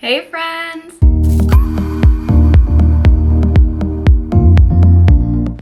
Hey friends!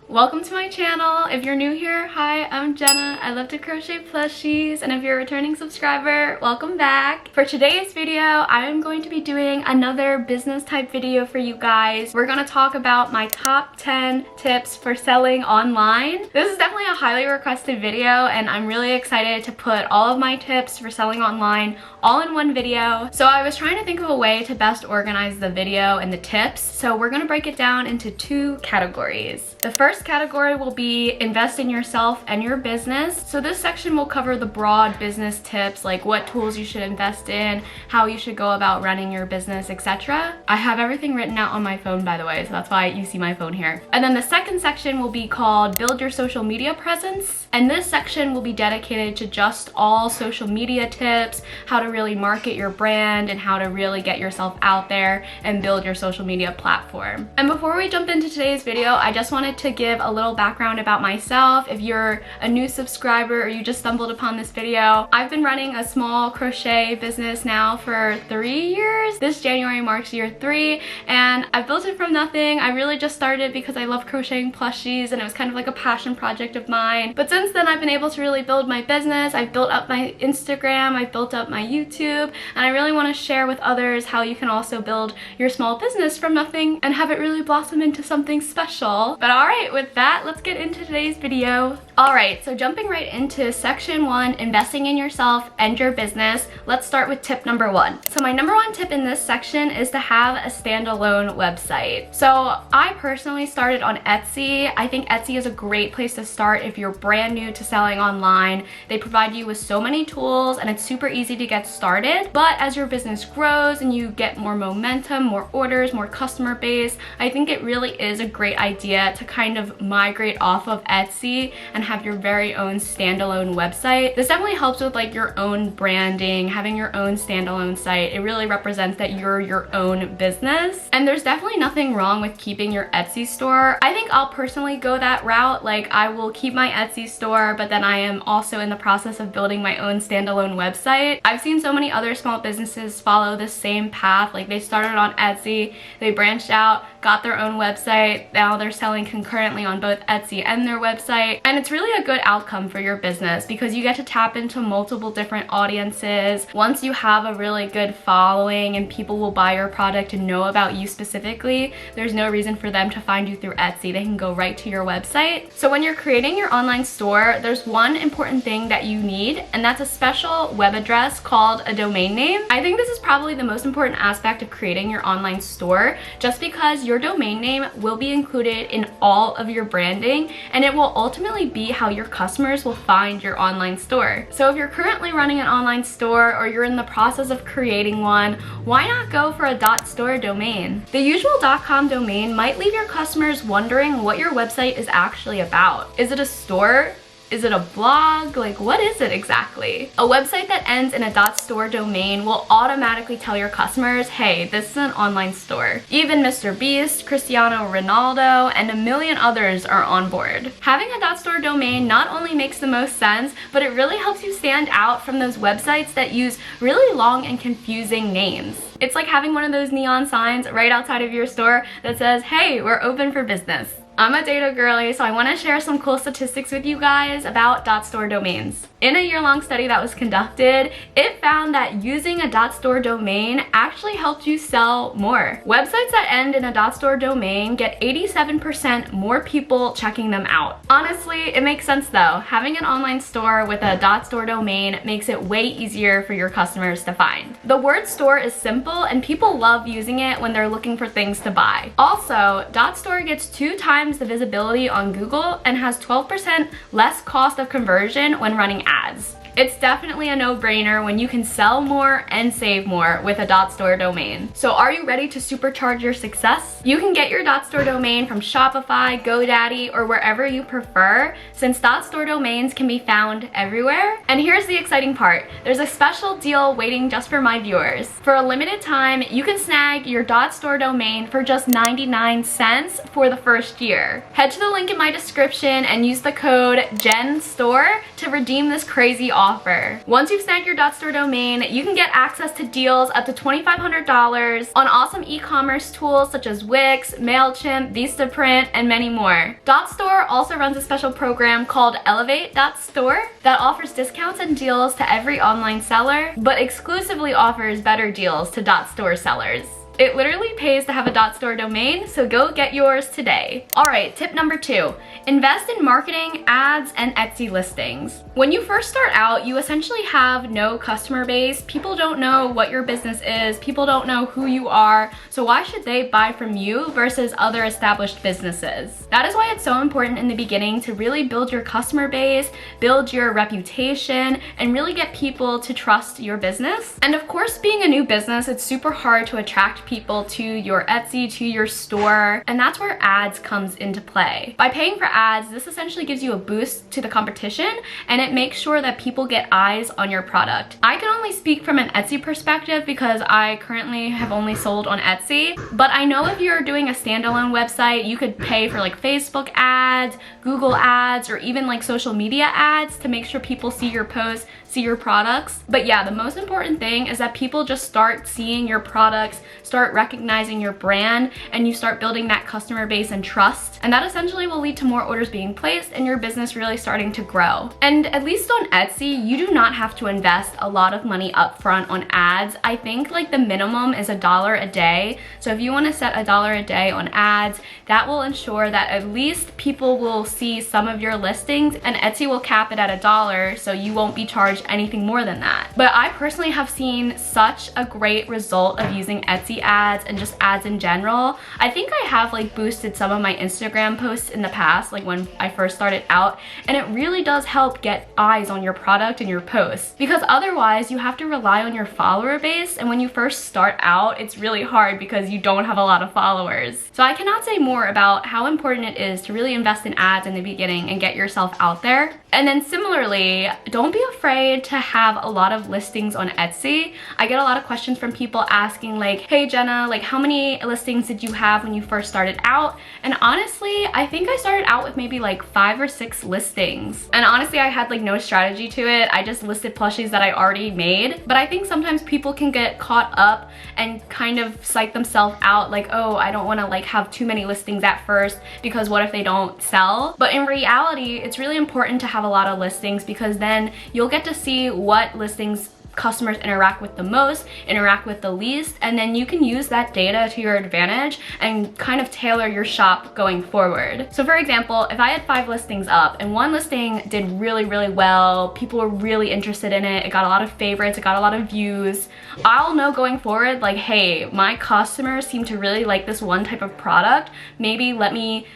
Welcome to my channel. If you're new here, hi, I'm Jenna. I love to crochet plushies, and if you're a returning subscriber, welcome back. For today's video, I am going to be doing another business type video for you guys. We're gonna talk about my top 10 tips for selling online. This is definitely a highly requested video, and I'm really excited to put all of my tips for selling online all in one video. So I was trying to think of a way to best organize the video and the tips. So we're gonna break it down into two categories. The first category will be invest in yourself and your business. So this section will cover the broad business tips, like what tools you should invest in, how you should go about running your business, etc. I have everything written out on my phone, by the way, so that's why you see my phone here. And then the second section will be called Build Your Social Media Presence. And this section will be dedicated to just all social media tips, how to really market your brand and how to really get yourself out there and build your social media platform. And before we jump into today's video, I just wanted to give a little background about myself. If you're a new subscriber or you just stumbled upon this video, I've been running a small crochet business now for 3 years. This January marks year 3, and I built it from nothing. I really just started because I love crocheting plushies and it was kind of like a passion project of mine. But since then, I've been able to really build my business. I've built up my Instagram, I've built up my YouTube, and I really want to share with others how you can also build your small business from nothing and have it really blossom into something special. But alright, with that, let's get into today's video. Alright, so jumping right into section 1, investing in yourself and your business, let's start with tip number 1. So my number 1 tip in this section is to have a standalone website. So I personally started on Etsy. I think Etsy is a great place to start if you're brand new to selling online. They provide you with so many tools and it's super easy to get started. But as your business grows and you get more momentum, more orders, more customer base, I think it really is a great idea to kind of migrate off of Etsy and have your very own standalone website. This definitely helps with like your own branding, having your own standalone site. It really represents that you're your own business. And there's definitely nothing wrong with keeping your Etsy store. I think I'll personally go that route. Like I will keep my Etsy store, but then I am also in the process of building my own standalone website. I've seen so many other small businesses follow the same path. Like they started on Etsy, they branched out, got their own website, now they're selling concurrently on both Etsy and their website. And it's really a good outcome for your business because you get to tap into multiple different audiences. Once you have a really good following and people will buy your product and know about you specifically, there's no reason for them to find you through Etsy. They can go right to your website. So when you're creating your online store, there's one important thing that you need, and that's a special web address called a domain name. I think this is probably the most important aspect of creating your online store, just because your domain name will be included in all of your branding and it will ultimately be how your customers will find your online store. So if you're currently running an online store or you're in the process of creating one, why not go for a .store domain? The usual .com domain might leave your customers wondering what your website is actually about. Is it a store? Is it a blog? Like, what is it exactly? A website that ends in a .store domain will automatically tell your customers, hey, this is an online store. Even Mr. Beast, Cristiano Ronaldo, and a million others are on board. Having a .store domain not only makes the most sense, but it really helps you stand out from those websites that use really long and confusing names. It's like having one of those neon signs right outside of your store that says, hey, we're open for business. I'm a data girly, so I want to share some cool statistics with you guys about .store domains. In a year-long study that was conducted, it found that using a .store domain actually helped you sell more. Websites that end in a .store domain get 87% more people checking them out. Honestly, it makes sense though. Having an online store with a .store domain makes it way easier for your customers to find. The word store is simple and people love using it when they're looking for things to buy. Also, .store gets 2 times the visibility on Google and has 12% less cost of conversion when running ads. It's definitely a no-brainer when you can sell more and save more with a .store domain. So are you ready to supercharge your success? You can get your .store domain from Shopify, GoDaddy, or wherever you prefer, since .store domains can be found everywhere. And here's the exciting part. There's a special deal waiting just for my viewers. For a limited time, you can snag your .store domain for just 99 cents for the first year. Head to the link in my description and use the code JENSTORE to redeem this crazy offer. offer. Once you've snagged your .store domain, you can get access to deals up to $2,500 on awesome e-commerce tools such as Wix, MailChimp, Vistaprint, and many more. .store also runs a special program called Elevate.store that offers discounts and deals to every online seller, but exclusively offers better deals to .store sellers. It literally pays to have a .store domain, so go get yours today. Alright, tip number 2. Invest in marketing, ads, and Etsy listings. When you first start out, you essentially have no customer base. People don't know what your business is. People don't know who you are. So why should they buy from you versus other established businesses? That is why it's so important in the beginning to really build your customer base, build your reputation, and really get people to trust your business. And of course, being a new business, it's super hard to attract people to your Etsy, to your store, and that's where ads comes into play. By paying for ads, this essentially gives you a boost to the competition, and it makes sure that people get eyes on your product. I can only speak from an Etsy perspective because I currently have only sold on Etsy, but I know if you're doing a standalone website, you could pay for like Facebook ads, Google ads, or even like social media ads to make sure people see your posts, see your products. But yeah, the most important thing is that people just start seeing your products, start recognizing your brand, and you start building that customer base and trust. And that essentially will lead to more orders being placed and your business really starting to grow. And at least on Etsy, you do not have to invest a lot of money upfront on ads. I think like the minimum is $1 a day. So if you want to set $1 a day on ads, that will ensure that at least people will see some of your listings, and Etsy will cap it at $1, so you won't be charged anything more than that. But I personally have seen such a great result of using Etsy ads and just ads in general. I think I have like boosted some of my Instagram posts in the past, like when I first started out, and it really does help get eyes on your product and your posts, because otherwise you have to rely on your follower base, and when you first start out, it's really hard because you don't have a lot of followers. So I cannot say more about how important it is to really invest in ads in the beginning and get yourself out there. And then similarly, don't be afraid to have a lot of listings on Etsy. I get a lot of questions from people asking like, hey Jenna, like how many listings did you have when you first started out? And honestly, I think I started out with maybe like 5 or 6 listings. And honestly, I had like no strategy to it. I just listed plushies that I already made. But I think sometimes people can get caught up and kind of psych themselves out like, oh, I don't want to like have too many listings at first because what if they don't sell? But in reality, it's really important to have a lot of listings, because then you'll get to see what listings customers interact with the most, interact with the least, and then you can use that data to your advantage and kind of tailor your shop going forward. So for example, if I had 5 listings up and one listing did really well, people were really interested in it, it got a lot of favorites, it got a lot of views, I'll know going forward like, hey, my customers seem to really like this one type of product, maybe let me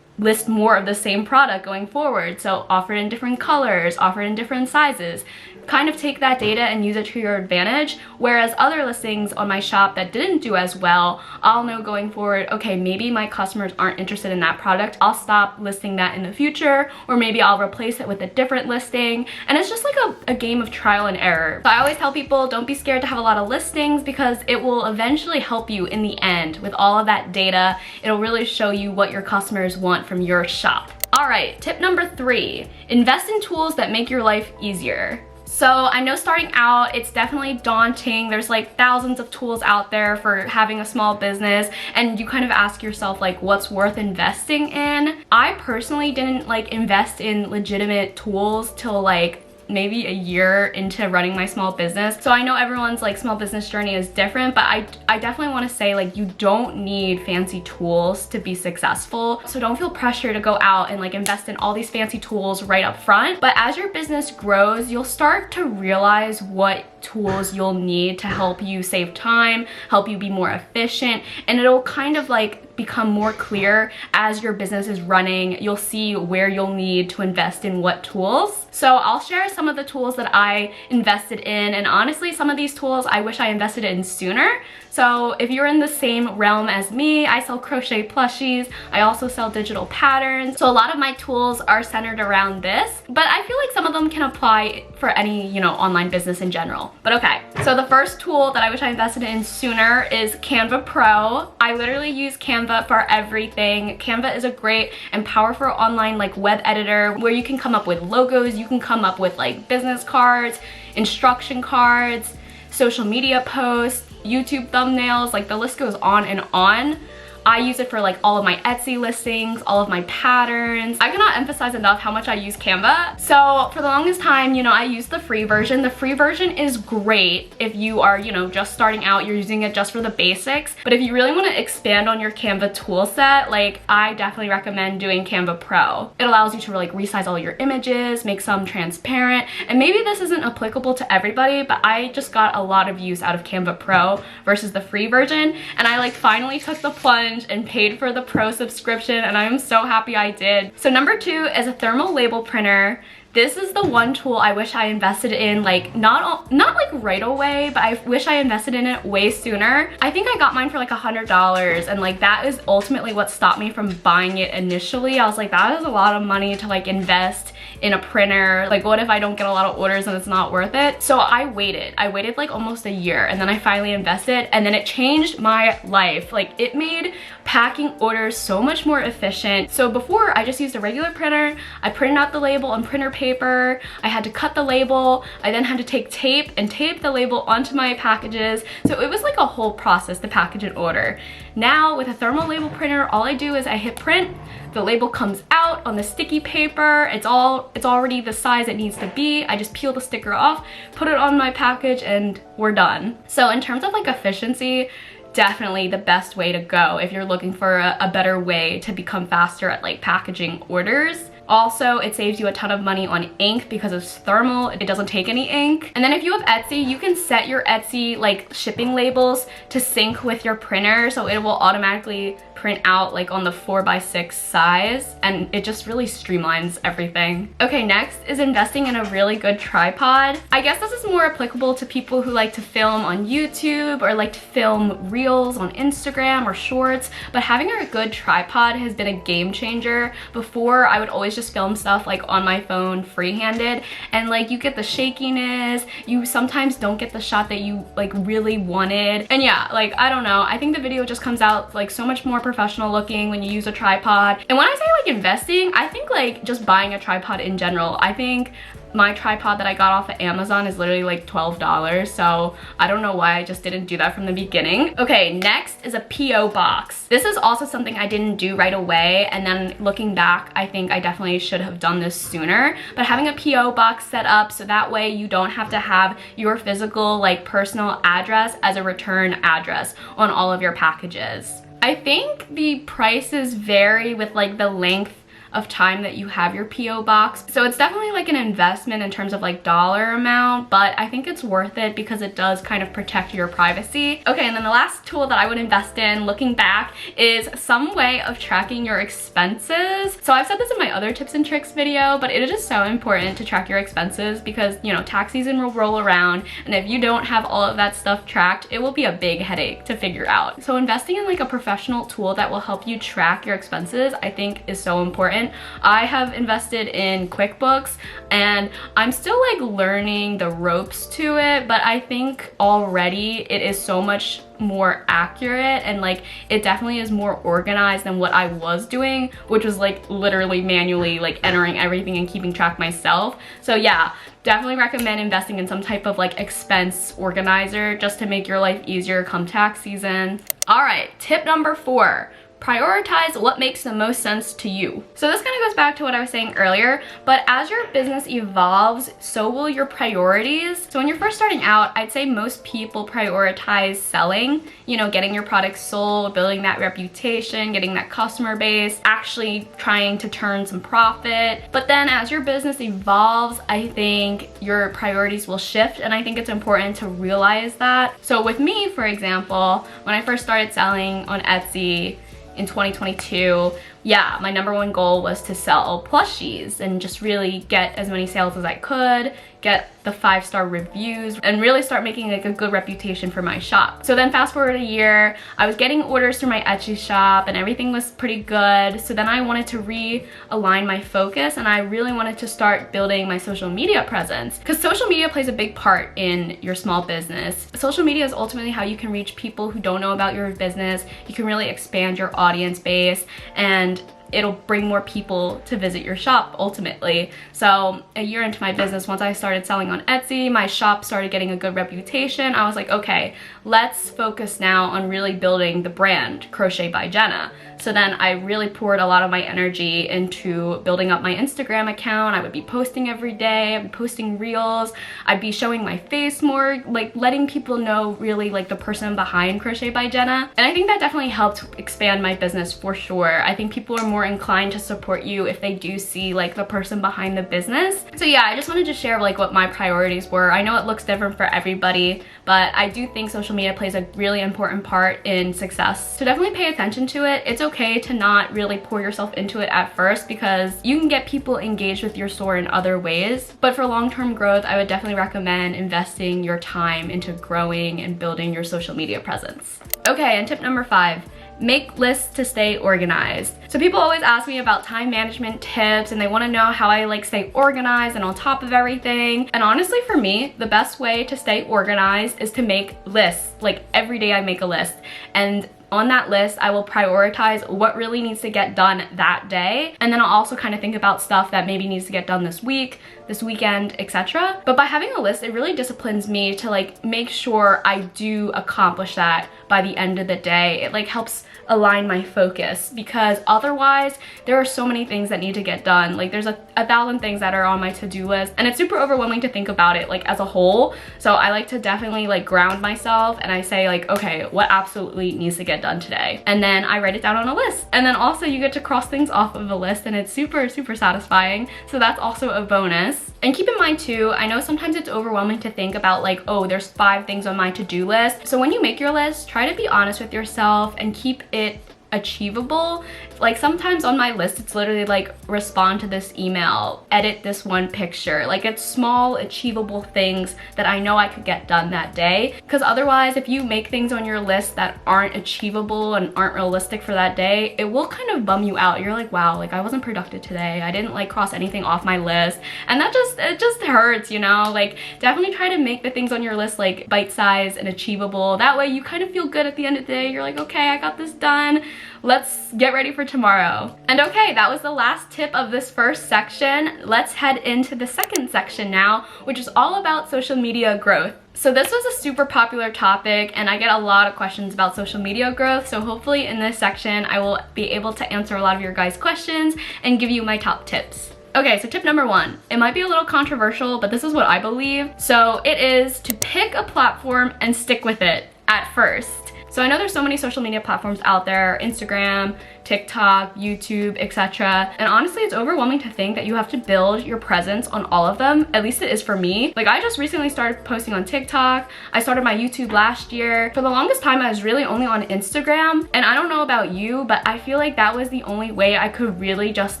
list more of the same product going forward. So offer it in different colors, offer it in different sizes. Kind of take that data and use it to your advantage. Whereas other listings on my shop that didn't do as well, I'll know going forward, okay, maybe my customers aren't interested in that product. I'll stop listing that in the future, or maybe I'll replace it with a different listing. And it's just like a game of trial and error. So I always tell people, don't be scared to have a lot of listings, because it will eventually help you in the end with all of that data. It'll really show you what your customers want from your shop. All right, tip number 3, invest in tools that make your life easier. So I know starting out, it's definitely daunting. There's like thousands of tools out there for having a small business, and you kind of ask yourself like, what's worth investing in? I personally didn't like invest in legitimate tools till like maybe a year into running my small business. So I know everyone's like small business journey is different, but I definitely want to say like, you don't need fancy tools to be successful. So don't feel pressure to go out and like invest in all these fancy tools right up front. But as your business grows, you'll start to realize what tools you'll need to help you save time, help you be more efficient, and it'll kind of like become more clear as your business is running. You'll see where you'll need to invest in what tools. So I'll share some of the tools that I invested in, and honestly, some of these tools I wish I invested in sooner. So if you're in the same realm as me, I sell crochet plushies. I also sell digital patterns. So a lot of my tools are centered around this, but I feel like some of them can apply for any, you know, online business in general. But okay, so the first tool that I wish I invested in sooner is Canva Pro. I literally use Canva Canva for everything. Canva is a great and powerful online like web editor where you can come up with logos, you can come up with like business cards, instruction cards, social media posts, YouTube thumbnails, like the list goes on and on. I use it for like all of my Etsy listings, all of my patterns. I cannot emphasize enough how much I use Canva. So for the longest time, you know, I used the free version. The free version is great if you are, you know, just starting out, you're using it just for the basics. But if you really want to expand on your Canva tool set, like I definitely recommend doing Canva Pro. It allows you to like resize all your images, make some transparent, and maybe this isn't applicable to everybody, but I just got a lot of use out of Canva Pro versus the free version. And I like finally took the plunge and paid for the Pro subscription, and I'm so happy I did. So number 2 is a thermal label printer. This is the one tool I wish I invested in, like not like right away, but I wish I invested in it way sooner. I think I got mine for like $100, and like that is ultimately what stopped me from buying it initially. I was like, that is a lot of money to like invest in a printer. Like what if I don't get a lot of orders and it's not worth it? So I waited like almost a year, and then I finally invested, and then it changed my life. Like it made packing orders so much more efficient. So before I just used a regular printer, I printed out the label on printer paper, I had to cut the label, I then had to take tape and tape the label onto my packages. So it was like a whole process to package an order. Now with a thermal label printer, all I do is I hit print, the label comes out on the sticky paper, it's already the size it needs to be. I just peel the sticker off, put it on my package, and we're done. So in terms of like efficiency, definitely the best way to go if you're looking for a better way to become faster at like packaging orders. Also, it saves you a ton of money on ink because it's thermal, it doesn't take any ink. And then if you have Etsy, you can set your Etsy like shipping labels to sync with your printer, so it will automatically print out like on the 4x6 size, and it just really streamlines everything. Okay, next is investing in a really good tripod. I guess this is more applicable to people who like to film on YouTube or like to film reels on Instagram or shorts, but having a good tripod has been a game changer. Before, I would always just film stuff like on my phone free-handed, and like you get the shakiness, you sometimes don't get the shot that you like really wanted, and yeah, like I don't know, I think the video just comes out like so much more professional looking when you use a tripod. And when I say like investing, I think like just buying a tripod in general. I think my tripod that I got off of Amazon is literally like $12, so I don't know why I just didn't do that from the beginning. Okay, next is a P.O. box. This is also something I didn't do right away, and then looking back, I think I definitely should have done this sooner. But having a P.O. box set up so that way you don't have to have your physical like personal address as a return address on all of your packages. I think the prices vary with like the length of time that you have your P.O. box. So it's definitely like an investment in terms of like dollar amount, but I think it's worth it because it does kind of protect your privacy. Okay, and then the last tool that I would invest in looking back is some way of tracking your expenses. So I've said this in my other tips and tricks video, but it is just so important to track your expenses because, you know, tax season will roll around, and if you don't have all of that stuff tracked, it will be a big headache to figure out. So investing in like a professional tool that will help you track your expenses, I think is so important. I have invested in QuickBooks, and I'm still like learning the ropes to it, but I think already it is so much more accurate, and like it definitely is more organized than what I was doing, which was like literally manually like entering everything and keeping track myself. So yeah, definitely recommend investing in some type of like expense organizer just to make your life easier come tax season. All right, tip number 4. Prioritize what makes the most sense to you. So this kind of goes back to what I was saying earlier, but as your business evolves, so will your priorities. So when you're first starting out, I'd say most people prioritize selling, you know, getting your products sold, building that reputation, getting that customer base, actually trying to turn some profit. But then as your business evolves, I think your priorities will shift, and I think it's important to realize that. So with me, for example, when I first started selling on Etsy, in 2022, yeah, my number 1 goal was to sell plushies and just really get as many sales as I could, get the 5-star reviews, and really start making like a good reputation for my shop. So then fast forward a year, I was getting orders through my Etsy shop and everything was pretty good. So then I wanted to realign my focus, and I really wanted to start building my social media presence, because social media plays a big part in your small business. Social media is ultimately how you can reach people who don't know about your business. You can really expand your audience base, and it'll bring more people to visit your shop ultimately. So a year into my business, once I started selling on Etsy, my shop started getting a good reputation. I was like, okay, let's focus now on really building the brand Crochet by Jenna. So then I really poured a lot of my energy into building up my Instagram account. I would be posting every day, I'd be posting reels, I'd be showing my face more, like letting people know really like the person behind Crochet by Jenna. And I think that definitely helped expand my business for sure. I think people are more inclined to support you if they do see like the person behind the business. So yeah, I just wanted to share like what my priorities were. I know it looks different for everybody, but I do think social media plays a really important part in success. So definitely pay attention to it. It's okay to not really pour yourself into it at first, because you can get people engaged with your store in other ways. But for long-term growth, I would definitely recommend investing your time into growing and building your social media presence. Okay, and tip number 5. Make lists to stay organized. So people always ask me about time management tips, and they want to know how I like stay organized and on top of everything. And honestly, for me, the best way to stay organized is to make lists. Like every day I make a list, and on that list, I will prioritize what really needs to get done that day. And then I'll also kind of think about stuff that maybe needs to get done this week, this weekend, etc. But by having a list, it really disciplines me to like make sure I do accomplish that by the end of the day. It like helps align my focus, because otherwise there are so many things that need to get done. Like there's a thousand things that are on my to-do list, and it's super overwhelming to think about it like as a whole. So I like to definitely like ground myself, and I say like, okay, what absolutely needs to get done today? And then I write it down on a list. And then also you get to cross things off of a list, and it's super satisfying. So that's also a bonus. And keep in mind too, I know sometimes it's overwhelming to think about like, oh, there's 5 things on my to-do list. So when you make your list, try to be honest with yourself and keep it achievable. Like sometimes on my list, it's literally like respond to this email, edit this one picture. Like it's small achievable things that I know I could get done that day. Because otherwise, if you make things on your list that aren't achievable and aren't realistic for that day, it will kind of bum you out. You're like, wow, like I wasn't productive today. I didn't like cross anything off my list. And that it just hurts, you know? Like definitely try to make the things on your list like bite-sized and achievable. That way you kind of feel good at the end of the day. You're like, okay, I got this done. Let's get ready for tomorrow. And okay, that was the last tip of this first section. Let's head into the second section now, which is all about social media growth. So this was a super popular topic, and I get a lot of questions about social media growth. So hopefully in this section, I will be able to answer a lot of your guys' questions and give you my top tips. Okay, so tip number 1. It might be a little controversial, but this is what I believe. So it is to pick a platform and stick with it at first. So I know there's so many social media platforms out there, Instagram, TikTok, YouTube, etc. And honestly, it's overwhelming to think that you have to build your presence on all of them. At least it is for me. Like I just recently started posting on TikTok. I started my YouTube last year. For the longest time, I was really only on Instagram. And I don't know about you, but I feel like that was the only way I could really just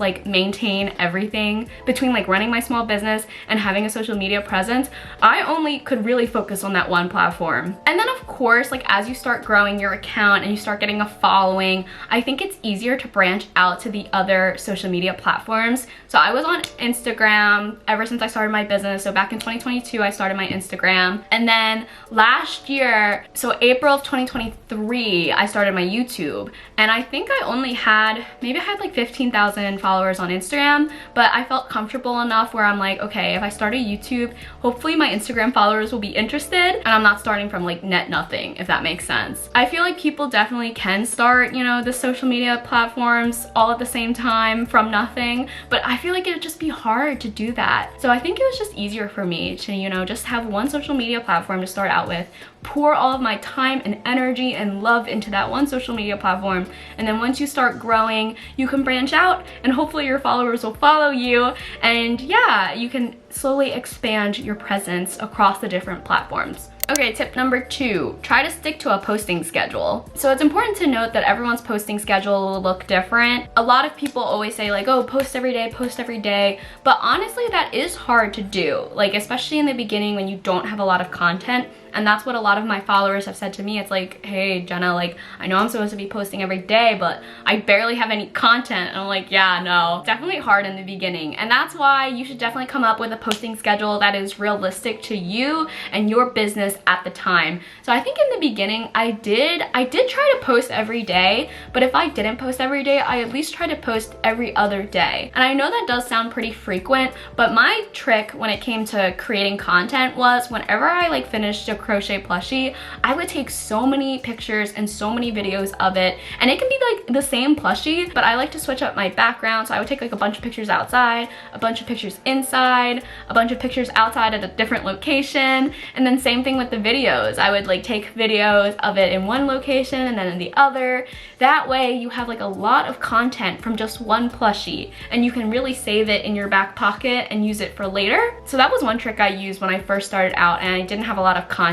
like maintain everything between like running my small business and having a social media presence. I only could really focus on that one platform. And then of course, like as you start growing your account and you start getting a following, I think it's easier to branch out to the other social media platforms. So I was on Instagram ever since I started my business. So back in 2022, I started my Instagram. And then last year, so April of 2023, I started my YouTube. And I think I only had, maybe I had like 15,000 followers on Instagram, but I felt comfortable enough where I'm like, okay, if I start a YouTube, hopefully my Instagram followers will be interested, and I'm not starting from like net nothing, if that makes sense. I feel like people definitely can start, you know, the social media platforms all at the same time from nothing, but I feel like it would just be hard to do that. So I think it was just easier for me to, you know, just have one social media platform to start out with, pour all of my time and energy and love into that one social media platform, and then once you start growing, you can branch out and hopefully your followers will follow you, and yeah, you can slowly expand your presence across the different platforms. Okay, tip number 2, try to stick to a posting schedule. So it's important to note that everyone's posting schedule will look different. A lot of people always say like, oh, post every day, but honestly that is hard to do, like especially in the beginning when you don't have a lot of content. And that's what a lot of my followers have said to me. It's like, hey Jenna, like I know I'm supposed to be posting every day, but I barely have any content. And I'm like, yeah, no, definitely hard in the beginning. And that's why you should definitely come up with a posting schedule that is realistic to you and your business at the time. So I think in the beginning I did try to post every day, but if I didn't post every day, I at least try to post every other day. And I know that does sound pretty frequent, but my trick when it came to creating content was whenever I like finished a crochet plushie, I would take so many pictures and so many videos of it, and it can be like the same plushie, but I like to switch up my background. So I would take like a bunch of pictures outside, a bunch of pictures inside, a bunch of pictures outside at a different location, and then same thing with the videos. I would like take videos of it in one location and then in the other. That way you have like a lot of content from just one plushie, and you can really save it in your back pocket and use it for later. So that was one trick I used when I first started out and I didn't have a lot of content.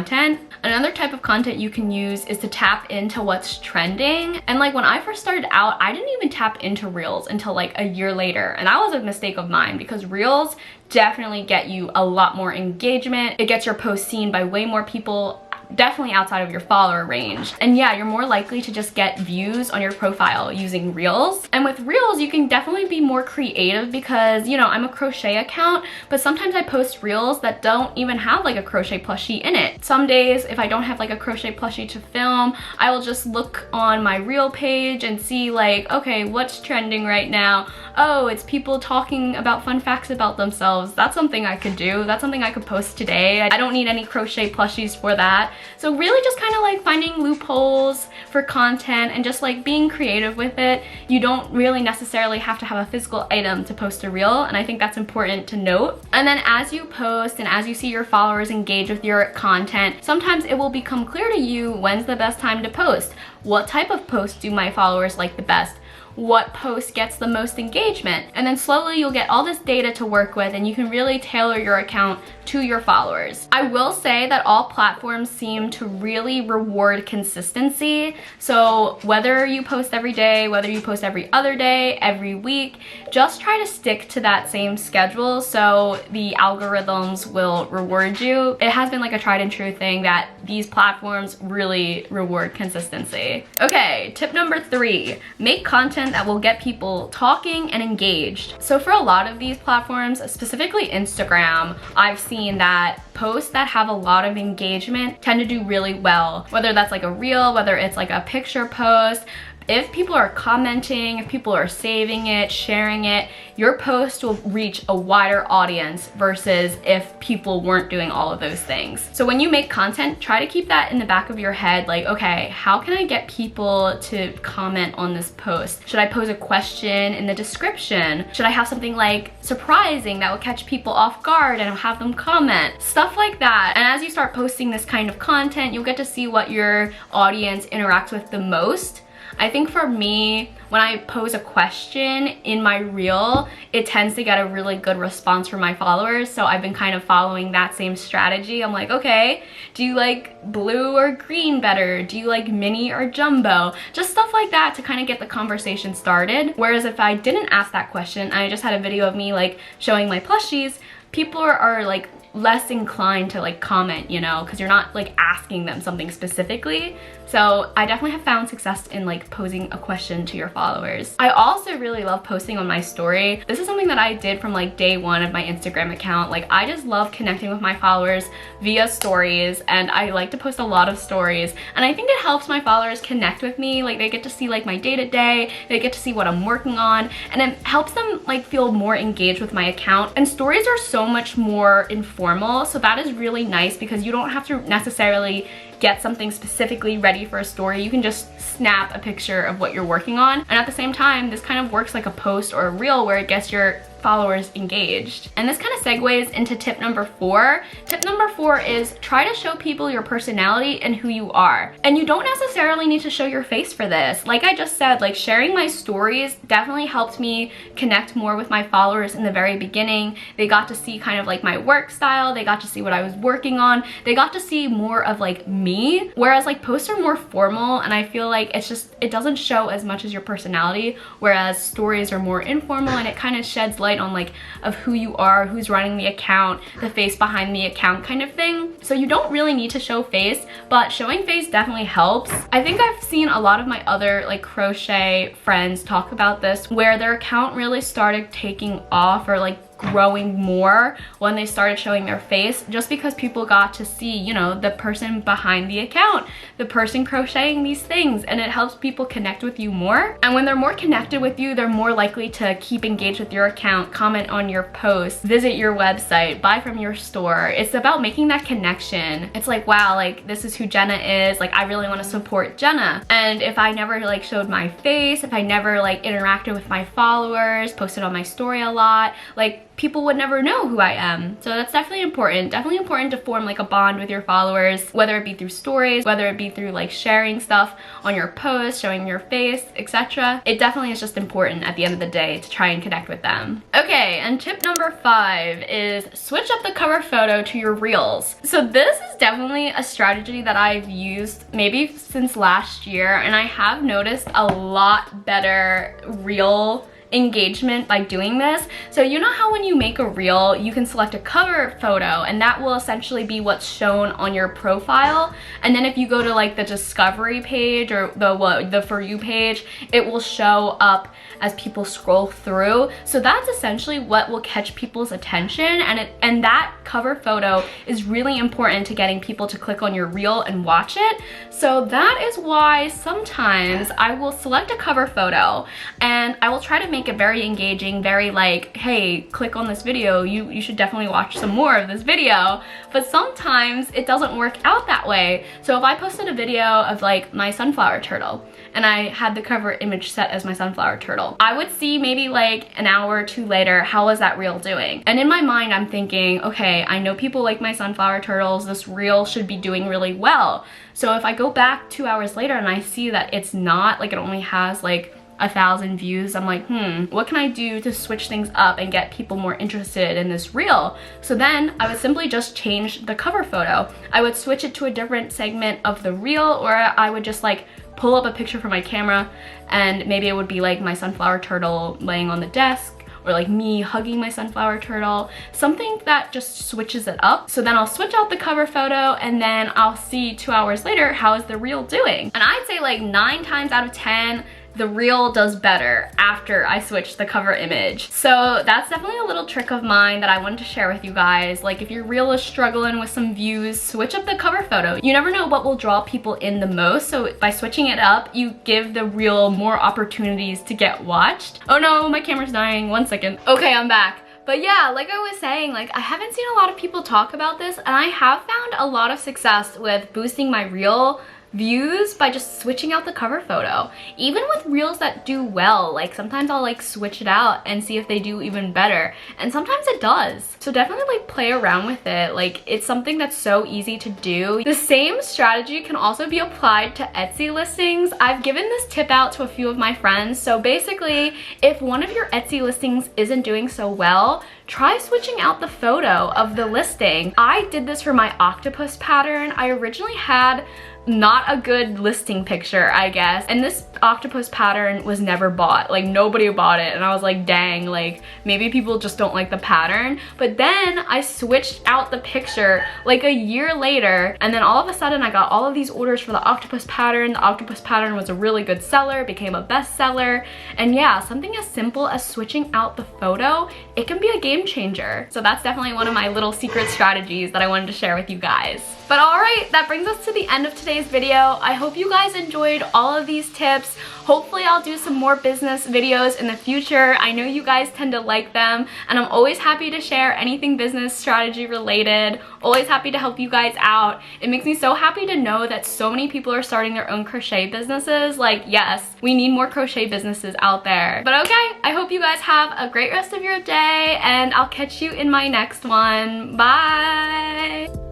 Another type of content you can use is to tap into what's trending. And like when I first started out, I didn't even tap into Reels until like a year later. And that was a mistake of mine because Reels definitely get you a lot more engagement. It gets your post seen by way more people, definitely outside of your follower range. And yeah, you're more likely to just get views on your profile using Reels. And with Reels, you can definitely be more creative because, you know, I'm a crochet account, but sometimes I post Reels that don't even have like a crochet plushie in it. Some days, if I don't have like a crochet plushie to film, I will just look on my Reel page and see like, okay, what's trending right now? Oh, it's people talking about fun facts about themselves. That's something I could do. That's something I could post today. I don't need any crochet plushies for that. So really just kind of like finding loopholes for content and just like being creative with it. You don't really necessarily have to have a physical item to post a reel, and I think that's important to note. And then as you post and as you see your followers engage with your content, sometimes it will become clear to you when's the best time to post. What type of post do my followers like the best? What post gets the most engagement? And then slowly you'll get all this data to work with and you can really tailor your account to your followers. I will say that all platforms seem to really reward consistency. So whether you post every day, whether you post every other day, every week, just try to stick to that same schedule so the algorithms will reward you. It has been like a tried and true thing that these platforms really reward consistency. Okay, tip number 3, make content that will get people talking and engaged. So for a lot of these platforms, specifically Instagram, I've seen that posts that have a lot of engagement tend to do really well. Whether that's like a reel, whether it's like a picture post, if people are commenting, if people are saving it, sharing it, your post will reach a wider audience versus if people weren't doing all of those things. So when you make content, try to keep that in the back of your head, like, okay, how can I get people to comment on this post? Should I pose a question in the description? Should I have something like surprising that will catch people off guard and have them comment? Stuff like that. And as you start posting this kind of content, you'll get to see what your audience interacts with the most. I think for me, when I pose a question in my reel, it tends to get a really good response from my followers. So I've been kind of following that same strategy. I'm like, okay, do you like blue or green better? Do you like mini or jumbo? Just stuff like that to kind of get the conversation started. Whereas if I didn't ask that question, I just had a video of me like showing my plushies, people are like less inclined to like comment, you know, because you're not like asking them something specifically. So I definitely have found success in like posing a question to your followers. I also really love posting on my story. This is something that I did from like day one of my Instagram account. Like I just love connecting with my followers via stories, and I like to post a lot of stories. And I think it helps my followers connect with me. Like they get to see like my day-to-day, they get to see what I'm working on, and it helps them like feel more engaged with my account. And stories are so much more informal, so that is really nice because you don't have to necessarily get something specifically ready for a story. You can just snap a picture of what you're working on. And at the same time, this kind of works like a post or a reel where it gets your followers engaged. And this kind of segues into tip number 4. Tip number 4 is try to show people your personality and who you are. And you don't necessarily need to show your face for this. Like I just said, like sharing my stories definitely helped me connect more with my followers in the very beginning. They got to see kind of like my work style, they got to see what I was working on, they got to see more of like me, whereas like posts are more formal, and I feel like it doesn't show as much as your personality, whereas stories are more informal and it kind of sheds light on like of who you are, who's running the account, the face behind the account kind of thing. So you don't really need to show face, but showing face definitely helps. I think I've seen a lot of my other like crochet friends talk about this, where their account really started taking off or like growing more when they started showing their face, just because people got to see, you know, the person behind the account, the person crocheting these things, and it helps people connect with you more. And when they're more connected with you, they're more likely to keep engaged with your account, comment on your posts, visit your website, buy from your store. It's about making that connection. It's like, wow, like this is who Jenna is, like I really want to support Jenna. And if I never like showed my face, if I never like interacted with my followers, posted on my story a lot, like people would never know who I am. So that's definitely important to form like a bond with your followers, whether it be through stories, whether it be through like sharing stuff on your posts, showing your face, etc. It definitely is just important at the end of the day to try and connect with them. Okay, and tip number 5 is switch up the cover photo to your reels. So this is definitely a strategy that I've used maybe since last year, and I have noticed a lot better reel engagement by doing this. So you know how when you make a reel, you can select a cover photo and that will essentially be what's shown on your profile, and then if you go to like the discovery page or the For You page, it will show up as people scroll through. So that's essentially what will catch people's attention, and that cover photo is really important to getting people to click on your reel and watch it. So that is why sometimes I will select a cover photo and I will try to make it very engaging, very like, hey, click on this video, you should definitely watch some more of this video. But sometimes it doesn't work out that way. So if I posted a video of like my sunflower turtle and I had the cover image set as my sunflower turtle, I would see maybe like an hour or 2 later, how is that reel doing? And in my mind, I'm thinking, okay, I know people like my sunflower turtles, this reel should be doing really well. So if I go back 2 hours later and I see that it's not, like it only has like 1,000 views, I'm like, what can I do to switch things up and get people more interested in this reel? So then I would simply just change the cover photo. I would switch it to a different segment of the reel, or I would just like pull up a picture from my camera and maybe it would be like my sunflower turtle laying on the desk, or like me hugging my sunflower turtle, something that just switches it up. So then I'll switch out the cover photo and then I'll see 2 hours later, how is the reel doing? And I'd say like 9 times out of 10, the reel does better after I switch the cover image. So that's definitely a little trick of mine that I wanted to share with you guys. Like if your reel is struggling with some views, switch up the cover photo. You never know what will draw people in the most, so by switching it up, you give the reel more opportunities to get watched. Oh no, my camera's dying, 1 second. Okay, I'm back. But yeah, like I was saying, like I haven't seen a lot of people talk about this, and I have found a lot of success with boosting my reel views by just switching out the cover photo. Even with reels that do well, like sometimes I'll like switch it out and see if they do even better, and sometimes it does. So definitely like play around with it. Like it's something that's so easy to do. The same strategy can also be applied to Etsy listings. I've given this tip out to a few of my friends. So basically, if one of your Etsy listings isn't doing so well, try switching out the photo of the listing. I did this for my octopus pattern. I originally had not a good listing picture, I guess, and this octopus pattern was never bought. Like nobody bought it, and I was like, dang, like maybe people just don't like the pattern. But then I switched out the picture like a year later, and then all of a sudden I got all of these orders for the octopus pattern. The octopus pattern was a really good seller, became a bestseller. And yeah, something as simple as switching out the photo, it can be a game changer. So that's definitely one of my little secret strategies that I wanted to share with you guys. But alright, that brings us to the end of today's video. I hope you guys enjoyed all of these tips. Hopefully I'll do some more business videos in the future. I know you guys tend to like them, and I'm always happy to share anything business strategy related. Always happy to help you guys out. It makes me so happy to know that so many people are starting their own crochet businesses. Like, yes, we need more crochet businesses out there. But okay, I hope you guys have a great rest of your day, and I'll catch you in my next one. Bye!